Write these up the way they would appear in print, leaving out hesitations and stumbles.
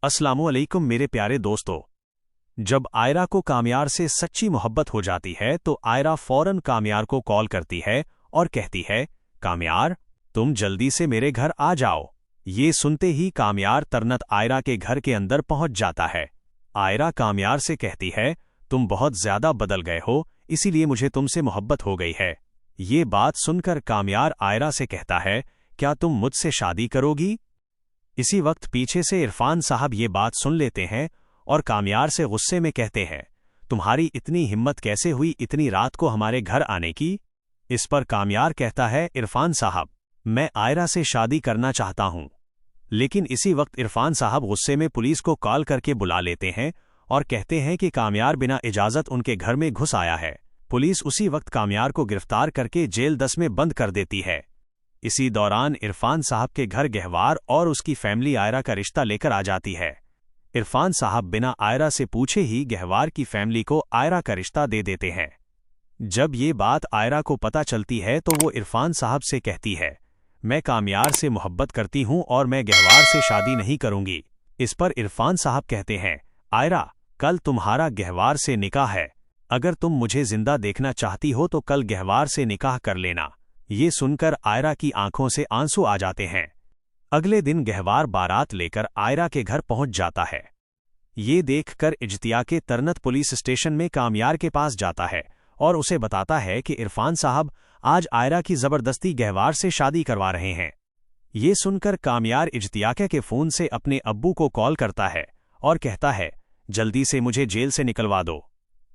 अस्सलामु अलैकुम मेरे प्यारे दोस्तों। जब आयरा को कामयार से सच्ची मोहब्बत हो जाती है तो आयरा फौरन कामयार को कॉल करती है और कहती है, कामयार तुम जल्दी से मेरे घर आ जाओ। ये सुनते ही कामयार तरनत आयरा के घर के अंदर पहुंच जाता है। आयरा कामयार से कहती है, तुम बहुत ज्यादा बदल गए हो, इसीलिए मुझे तुमसे मोहब्बत हो गई है। ये बात सुनकर कामयार आयरा से कहता है, क्या तुम मुझसे शादी करोगी? इसी वक्त पीछे से इरफान साहब ये बात सुन लेते हैं और कामयार से गुस्से में कहते हैं, तुम्हारी इतनी हिम्मत कैसे हुई इतनी रात को हमारे घर आने की? इस पर कामयार कहता है, इरफान साहब मैं आयरा से शादी करना चाहता हूं। लेकिन इसी वक्त इरफान साहब गुस्से में पुलिस को कॉल करके बुला लेते हैं और कहते हैं कि कामयार बिना इजाजत उनके घर में घुस आया है। पुलिस उसी वक्त कामयार को गिरफ्तार करके जेल 10 में बंद कर देती है। इसी दौरान इरफान साहब के घर गहवार और उसकी फैमिली आयरा का रिश्ता लेकर आ जाती है। इरफान साहब बिना आयरा से पूछे ही गहवार की फैमिली को आयरा का रिश्ता दे देते हैं। जब ये बात आयरा को पता चलती है तो वो इरफान साहब से कहती है, मैं कामयार से मोहब्बत करती हूं और मैं गहवार से शादी नहीं करूंगी। इस पर इरफान साहब कहते हैं, आयरा कल तुम्हारा गहवार से निकाह है, अगर तुम मुझे जिंदा देखना चाहती हो तो कल गहवार से निकाह कर लेना। ये सुनकर आयरा की आंखों से आंसू आ जाते हैं। अगले दिन गहवार बारात लेकर आयरा के घर पहुंच जाता है। ये देखकर इज्तियाके तरनत पुलिस स्टेशन में कामयार के पास जाता है और उसे बताता है कि इरफान साहब आज आयरा की जबरदस्ती गहवार से शादी करवा रहे हैं। ये सुनकर कामयार इज्तियाके के फोन से अपने अब्बू को कॉल करता है और कहता है, जल्दी से मुझे जेल से निकलवा दो।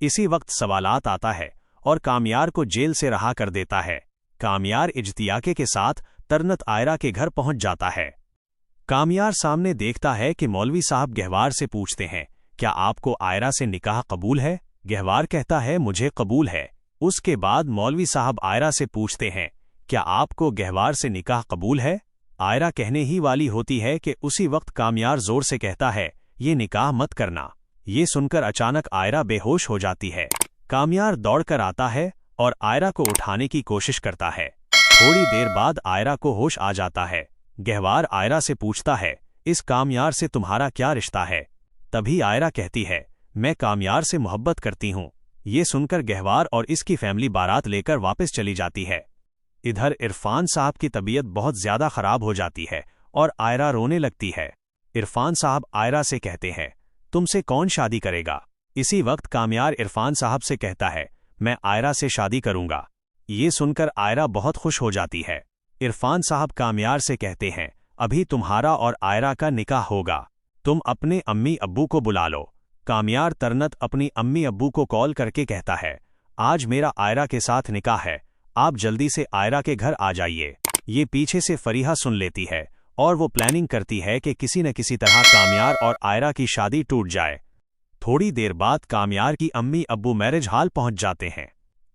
इसी वक्त सवालात आता है और कामयार को जेल से रहा कर देता है। कामयार इज्तियाके के साथ तरनत आयरा के घर पहुंच जाता है। कामयार सामने देखता है कि मौलवी साहब गहवार से पूछते हैं, क्या आपको आयरा से निकाह कबूल है? गहवार कहता है, मुझे कबूल है। उसके बाद मौलवी साहब आयरा से पूछते हैं, क्या आपको गहवार से निकाह कबूल है? आयरा कहने ही वाली होती है कि उसी वक्त कामयार जोर से कहता है, ये निकाह मत करना। ये सुनकर अचानक आयरा बेहोश हो जाती है। कामयार दौड़कर आता है और आयरा को उठाने की कोशिश करता है। थोड़ी देर बाद आयरा को होश आ जाता है। गहवार आयरा से पूछता है, इस कामयार से तुम्हारा क्या रिश्ता है? तभी आयरा कहती है, मैं कामयार से मोहब्बत करती हूं। ये सुनकर गहवार और इसकी फैमिली बारात लेकर वापस चली जाती है। इधर इरफान साहब की तबीयत बहुत ज्यादा खराब हो जाती है और आयरा रोने लगती है। इरफान साहब आयरा से कहते हैं, तुमसे कौन शादी करेगा? इसी वक्त कामयार इरफान साहब से कहता है, मैं आयरा से शादी करूंगा। ये सुनकर आयरा बहुत खुश हो जाती है। इरफान साहब कामयार से कहते हैं, अभी तुम्हारा और आयरा का निकाह होगा, तुम अपने अम्मी अब्बू को बुला लो। कामयार तरनत अपनी अम्मी अब्बू को कॉल करके कहता है, आज मेरा आयरा के साथ निकाह है, आप जल्दी से आयरा के घर आ जाइए। ये पीछे से फरीहा सुन लेती है और वो प्लानिंग करती है कि किसी न किसी तरह कामयार और आयरा की शादी टूट जाए। थोड़ी देर बाद कामयार की अम्मी अब्बू मैरिज हॉल पहुंच जाते हैं।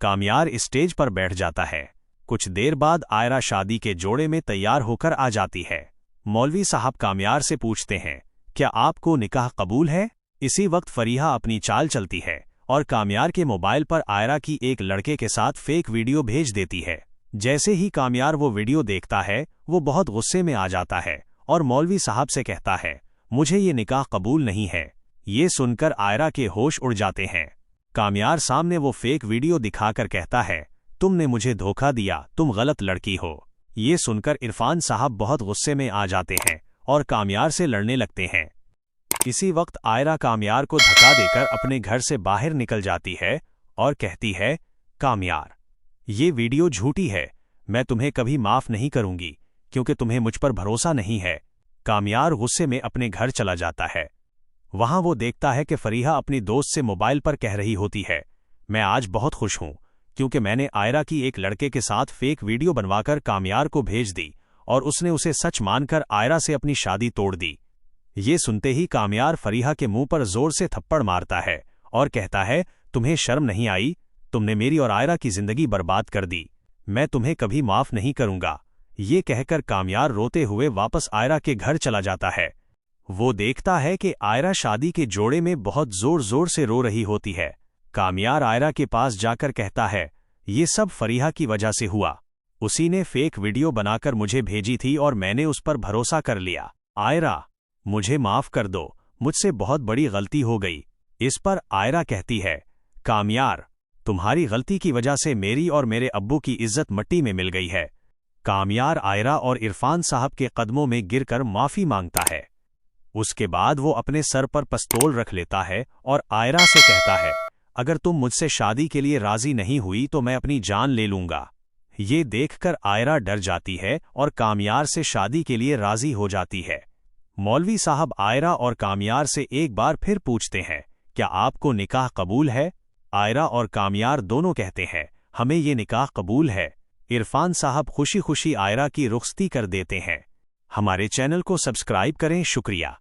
कामयार स्टेज पर बैठ जाता है। कुछ देर बाद आयरा शादी के जोड़े में तैयार होकर आ जाती है। मौलवी साहब कामयार से पूछते हैं, क्या आपको निकाह कबूल है? इसी वक्त फरीहा अपनी चाल चलती है और कामयार के मोबाइल पर आयरा की एक लड़के के साथ फेक वीडियो भेज देती है। जैसे ही कामयार वो वीडियो देखता है वो बहुत गुस्से में आ जाता है और मौलवी साहब से कहता है, मुझे ये निकाह कबूल नहीं है। ये सुनकर आयरा के होश उड़ जाते हैं। कामयार सामने वो फेक वीडियो दिखाकर कहता है, तुमने मुझे धोखा दिया, तुम गलत लड़की हो। ये सुनकर इरफान साहब बहुत गुस्से में आ जाते हैं और कामयार से लड़ने लगते हैं। इसी वक्त आयरा कामयार को धक्का देकर अपने घर से बाहर निकल जाती है और कहती है, कामयार ये वीडियो झूठी है, मैं तुम्हें कभी माफ नहीं करूंगी क्योंकि तुम्हें मुझ पर भरोसा नहीं है। कामयार गुस्से में अपने घर चला जाता है। वहां वो देखता है कि फरीहा अपनी दोस्त से मोबाइल पर कह रही होती है, मैं आज बहुत खुश हूं क्योंकि मैंने आयरा की एक लड़के के साथ फेक वीडियो बनवाकर कामयार को भेज दी और उसने उसे सच मानकर आयरा से अपनी शादी तोड़ दी। ये सुनते ही कामयार फरीहा के मुंह पर जोर से थप्पड़ मारता है और कहता है, तुम्हें शर्म नहीं आई? तुमने मेरी और आयरा की जिंदगी बर्बाद कर दी, मैं तुम्हें कभी माफ नहीं करूंगा। ये कहकर कामयार रोते हुए वापस आयरा के घर चला जाता है। वो देखता है कि आयरा शादी के जोड़े में बहुत जोर जोर से रो रही होती है। कामयार आयरा के पास जाकर कहता है, ये सब फरीहा की वजह से हुआ, उसी ने फेक वीडियो बनाकर मुझे भेजी थी और मैंने उस पर भरोसा कर लिया। आयरा मुझे माफ कर दो, मुझसे बहुत बड़ी गलती हो गई। इस पर आयरा कहती है, कामयार, तुम्हारी गलती की वजह से मेरी और मेरे अब्बू की इज्जत मट्टी में मिल गई है। कामयार आयरा और इरफान साहब के कदमों में गिरकर माफी मांगता है। उसके बाद वो अपने सर पर पिस्तौल रख लेता है और आयरा से कहता है, अगर तुम मुझसे शादी के लिए राजी नहीं हुई तो मैं अपनी जान ले लूंगा। ये देखकर आयरा डर जाती है और कामयार से शादी के लिए राजी हो जाती है। मौलवी साहब आयरा और कामयार से एक बार फिर पूछते हैं, क्या आपको निकाह कबूल है? आयरा और कामयार दोनों कहते हैं, हमें ये निकाह कबूल है। इरफान साहब खुशी खुशी आयरा की रुखसती कर देते हैं। हमारे चैनल को सब्सक्राइब करें। शुक्रिया।